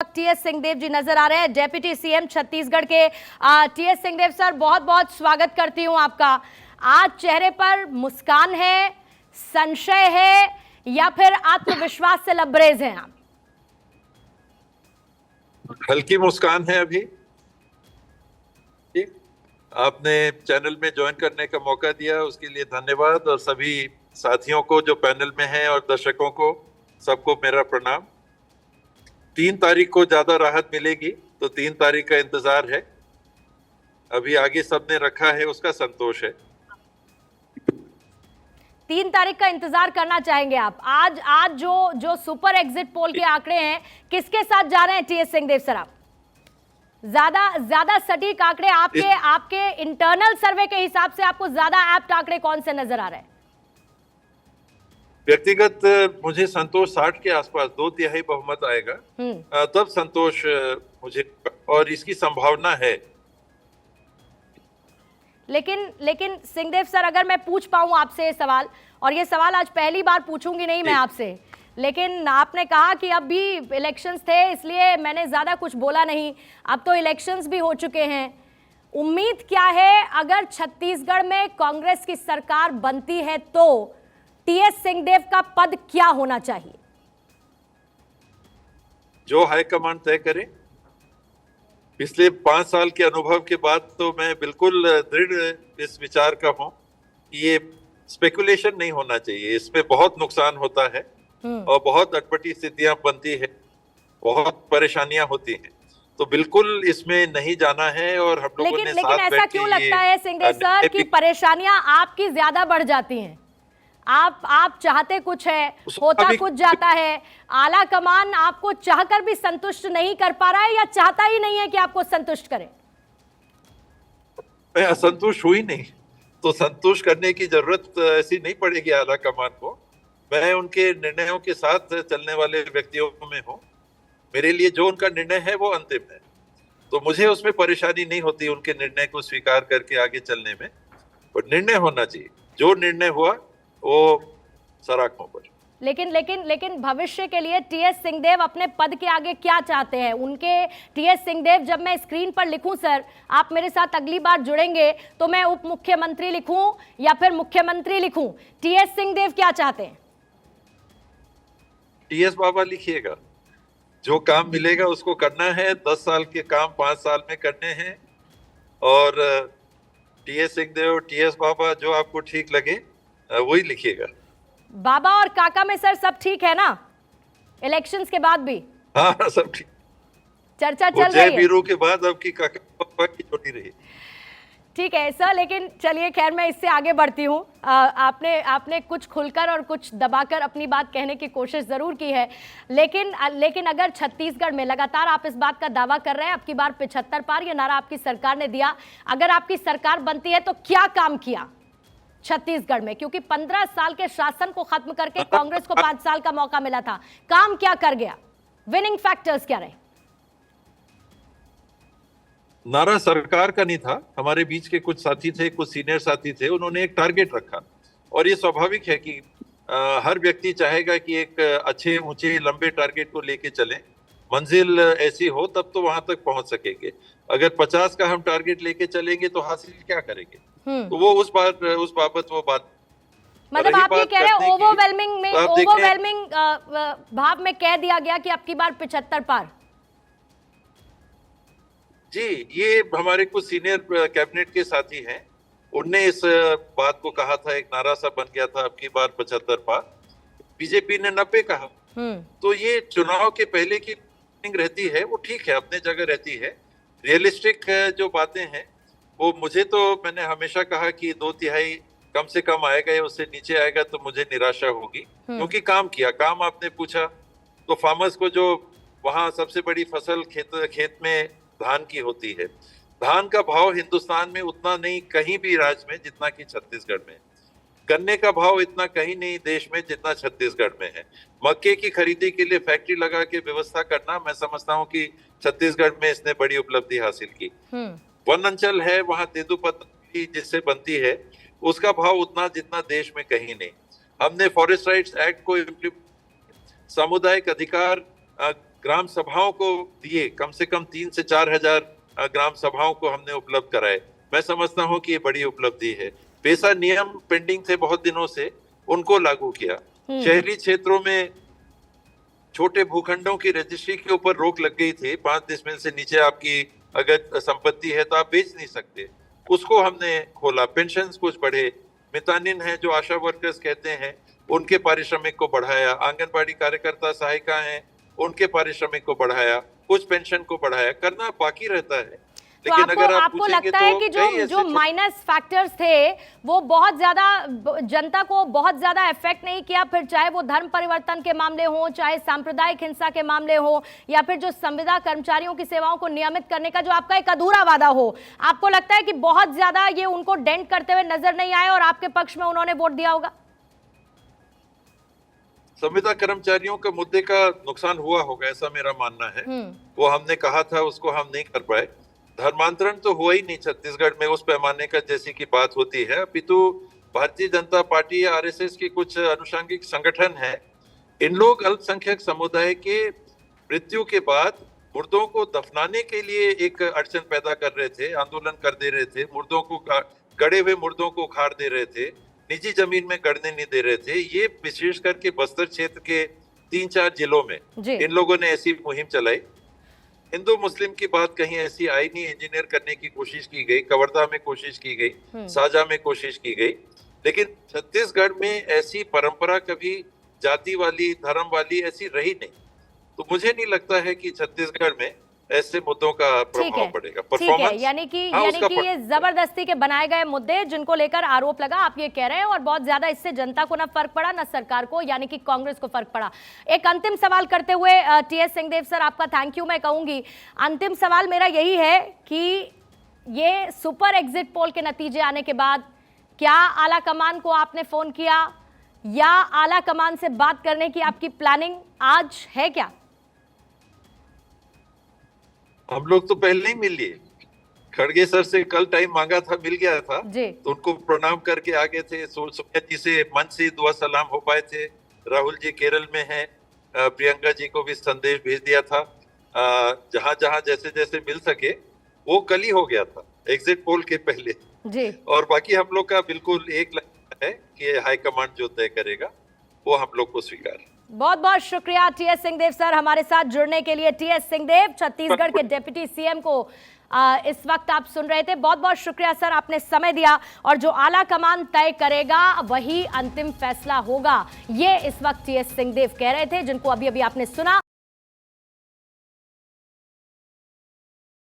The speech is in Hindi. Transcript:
टीएस सिंहदेव जी नजर आ रहे हैं, डेप्यूटी सीएम छत्तीसगढ़ के। टीएस सिंहदेव सर, बहुत बहुत स्वागत करती हूं आपका। आज चेहरे पर मुस्कान है, संशय है या फिर आत्मविश्वास से लबरेज हैं आप? हल्की मुस्कान है अभी। ठीक, आपने चैनल में ज्वाइन करने का मौका दिया, उसके लिए धन्यवाद। और सभी साथियों को जो पैनल में हैं और दर्शकों को, सबको मेरा प्रणाम। 3 तारीख को ज्यादा राहत मिलेगी, तो 3 तारीख का इंतजार है। अभी आगे सबने रखा है, उसका संतोष है। 3 तारीख का इंतजार करना चाहेंगे आप? आज जो सुपर एग्जिट पोल के आंकड़े हैं, किसके साथ जा रहे हैं टीएस सिंहदेव सर आप? ज्यादा सटीक आंकड़े आपके इंटरनल सर्वे के हिसाब से आपको ज्यादा एप्ट आंकड़े कौन से नजर आ रहे हैं? व्यक्तिगत मुझे संतोष 60 के आसपास, 2/3 बहुमत आएगा, तब संतोष मुझे, और इसकी संभावना है। लेकिन सिंहदेव सर, अगर मैं पूछ पाऊं आपसे ये सवाल, और ये सवाल आज पहली बार पूछूंगी नहीं मैं आपसे, लेकिन आपने कहा कि अब भी इलेक्शंस थे इसलिए मैंने ज्यादा कुछ बोला नहीं, अब तो इलेक्शंस भी हो चुके हैं। उम्मीद क्या है अगर छत्तीसगढ़ में कांग्रेस की सरकार बनती है तो टीएस सिंहदेव का पद क्या होना चाहिए? जो हाईकमांड तय करे। पिछले 5 साल के अनुभव के बाद तो मैं बिल्कुल दृढ़ इस विचार का हूं कि ये स्पेकुलेशन नहीं होना चाहिए। इसमें बहुत नुकसान होता है और बहुत अटपटी स्थितियां बनती है, बहुत परेशानियां होती हैं। तो बिल्कुल इसमें नहीं जाना है। और हम लोगों ने लेकिन ऐसा क्यों लगता है सिंहदेव सर कि परेशानियां आपकी ज्यादा बढ़ जाती हैं? आप चाहते कुछ है, होता कुछ जाता है। आला कमान आपको चाहकर भी संतुष्ट नहीं कर पा रहा है या चाहता ही नहीं है कि आपको संतुष्ट करे? मैं असंतुष्ट हुई नहीं, तो संतुष्ट करने की जरूरत ऐसी नहीं पड़ेगी आला कमान को। मैं उनके निर्णयों के साथ चलने वाले व्यक्तियों में हूँ। मेरे लिए जो उनका निर्णय है वो अंतिम है, तो मुझे उसमें परेशानी नहीं होती उनके निर्णय को स्वीकार करके आगे चलने में। पर निर्णय होना चाहिए, जो निर्णय हुआ वो सराखों पर। लेकिन भविष्य के लिए टीएस सिंहदेव अपने पद के आगे क्या चाहते हैं? उनके टीएस सिंहदेव, जब मैं स्क्रीन पर लिखूं सर, आप मेरे साथ अगली बार जुड़ेंगे तो मैं उप मुख्यमंत्री लिखूं या फिर मुख्यमंत्री लिखूं, टीएस सिंहदेव क्या चाहते हैं? टीएस बाबा लिखिएगा। जो काम मिलेगा उसको करना है। 10 साल के काम 5 साल में करने हैं। और टीएस सिंहदेव, टीएस बाबा, जो आपको ठीक लगे वही लिखिएगा। बाबा और काका में सर सब ठीक है ना, इलेक्शंस के बाद भी? हाँ, सब ठीक। चर्चा चल रही है। जय वीरों के बाद अब की काका पापा की छोटी रही। ठीक है सर, लेकिन चलिए खैर मैं इससे आगे बढ़ती हूँ। आपने कुछ खुलकर और कुछ दबाकर अपनी बात कहने की कोशिश जरूर की है, लेकिन अगर छत्तीसगढ़ में लगातार आप इस बात का दावा कर रहे हैं, अब की बार 75 पार ये नारा आपकी सरकार ने दिया, अगर आपकी सरकार बनती है तो क्या काम किया छत्तीसगढ़ में? क्योंकि 15 साल के शासन को खत्म करके कांग्रेस को 5 साल का मौका मिला था, काम क्या कर गया? विनिंग फैक्टर्स क्या रहे? नारा सरकार का नहीं था, हमारे बीच के कुछ साथी थे, कुछ सीनियर साथी थे, उन्होंने एक टारगेट रखा। और ये स्वाभाविक है कि हर व्यक्ति चाहेगा कि एक अच्छे ऊंचे लंबे टारगेट को लेके चले। मंजिल ऐसी हो तब तो वहां तक पहुंच सकेंगे। अगर 50 का हम टारगेट लेके चलेंगे तो हासिल क्या करेंगे? तो वो उस बाबत वो बात, मतलब आप ये कह रहे हैं ओवरवेलमिंग भाव में कह दिया गया कि अब की बार 75 पार? जी, ये हमारे कुछ सीनियर कैबिनेट के साथी हैं, उनने इस बात को कहा था, एक नारा सा बन गया था अब की बार 75 पार। बीजेपी ने 90 कहा। तो ये चुनाव के पहले की रहती है, वो ठीक है, अपने जगह रहती है। रियलिस्टिक जो बातें हैं वो, मुझे तो, मैंने हमेशा कहा कि 2/3 कम से कम आएगा या उससे नीचे आएगा तो मुझे निराशा होगी, क्योंकि काम किया। काम आपने पूछा तो फार्मर्स को, जो वहाँ सबसे बड़ी फसल खेत में धान की होती है, धान का भाव हिंदुस्तान में उतना नहीं कहीं भी राज्य में जितना कि छत्तीसगढ़ में। गन्ने का भाव इतना कहीं नहीं देश में जितना छत्तीसगढ़ में है। मक्के की खरीदी के लिए फैक्ट्री लगा के व्यवस्था करना, मैं समझता हूँ कि छत्तीसगढ़ में इसने बड़ी उपलब्धि हासिल की। वन अंचल है, वहाँ तेंदूपत्ता जिससे बनती है, उसका भाव उतना जितना देश में कहीं नहीं। हमने फॉरेस्ट राइट्स एक्ट को, सामुदायिक अधिकार, ग्राम सभाओं को दिए, कम से कम 3 से 4 हजार ग्राम सभाओं को हमने उपलब्ध कराए। मैं समझता हूं कि ये बड़ी उपलब्धि है। पेशा नियम पेंडिंग थे बहुत दिनों से, उनको लागू किया। शहरी क्षेत्रों में छोटे भूखंडों की रजिस्ट्री के ऊपर रोक लग गई थी। 5 डिसमिल से नीचे आपकी अगर संपत्ति है तो आप बेच नहीं सकते, उसको हमने खोला। पेंशन कुछ बढ़े, मितानिन है जो आशा वर्कर्स कहते हैं, उनके पारिश्रमिक को बढ़ाया। आंगनबाड़ी कार्यकर्ता सहायिका हैं, उनके पारिश्रमिक को बढ़ाया। कुछ पेंशन को बढ़ाया, करना बाकी रहता है। तो आपको लगता है कि जो माइनस फैक्टर्स थे वो बहुत ज्यादा जनता को बहुत ज्यादा इफेक्ट नहीं किया, फिर चाहे वो धर्म परिवर्तन के मामले हो, चाहे सांप्रदायिक हिंसा के मामले हो, या फिर जो संविदा कर्मचारियों की सेवाओं को नियमित करने का जो आपका एक अधूरा वादा हो, आपको लगता है कि बहुत ज्यादा ये उनको डेंट करते हुए नजर नहीं आए और आपके पक्ष में उन्होंने वोट दिया होगा? संविदा कर्मचारियों के मुद्दे का नुकसान हुआ होगा, ऐसा मेरा मानना है। वो हमने कहा था, उसको हम नहीं कर पाए। धर्मांतरण तो हुआ ही नहीं छत्तीसगढ़ में उस पैमाने का जैसी की बात होती है। अपितु भारतीय जनता पार्टी या आरएसएस की कुछ अनुषंगिक संगठन है, इन लोग अल्पसंख्यक समुदाय के मृत्यु के बाद मुर्दों को दफनाने के लिए एक अड़चन पैदा कर रहे थे, आंदोलन कर दे रहे थे। मुर्दों को, गड़े हुए मुर्दों को उखाड़ दे रहे थे, निजी जमीन में गड़ने नहीं दे रहे थे। ये विशेष करके बस्तर क्षेत्र के 3-4 जिलों में इन लोगों ने ऐसी मुहिम चलाई। हिंदू मुस्लिम की बात कहीं ऐसी आई नहीं। इंजीनियर करने की कोशिश की गई, कवर्धा में कोशिश की गई, साजा में कोशिश की गई, लेकिन छत्तीसगढ़ में ऐसी परंपरा कभी जाति वाली, धर्म वाली ऐसी रही नहीं। तो मुझे नहीं लगता है कि छत्तीसगढ़ में ऐसे मुद्दों का प्रभाव पड़ेगा। ठीक है, यानी कि ये जबरदस्ती के बनाए गए मुद्दे जिनको लेकर आरोप लगा, आप ये कह रहे हैं, और बहुत ज्यादा इससे जनता को ना फर्क पड़ा ना सरकार को, यानी कि कांग्रेस को फर्क पड़ा। एक अंतिम सवाल करते हुए टीएस सिंहदेव सर, आपका थैंक यू मैं कहूंगी। अंतिम सवाल मेरा यही है कि ये सुपर एग्जिट पोल के नतीजे आने के बाद क्या आला कमान को आपने फोन किया या आला कमान से बात करने की आपकी प्लानिंग आज है क्या? हम लोग तो पहले ही मिल लिए। खड़गे सर से कल टाइम मांगा था, मिल गया था, तो उनको प्रणाम करके आ गए थे। सोनिया जी से मन से दुआ सलाम हो पाए थे। राहुल जी केरल में हैं, प्रियंका जी को भी संदेश भेज दिया था। जहां जहां जैसे जैसे मिल सके वो कल ही हो गया था एग्जिट पोल के पहले जी। और बाकी हम लोग का बिल्कुल एक लक्ष्य है कि हाईकमांड जो तय करेगा वो हम लोग को स्वीकार है। बहुत बहुत शुक्रिया टीएस सिंहदेव सर हमारे साथ जुड़ने के लिए। टीएस सिंहदेव छत्तीसगढ़ के डिप्टी सीएम को इस वक्त आप सुन रहे थे। बहुत बहुत शुक्रिया सर, आपने समय दिया। और जो आला कमान तय करेगा वही अंतिम फैसला होगा, ये इस वक्त टीएस सिंहदेव कह रहे थे, जिनको अभी अभी आपने सुना।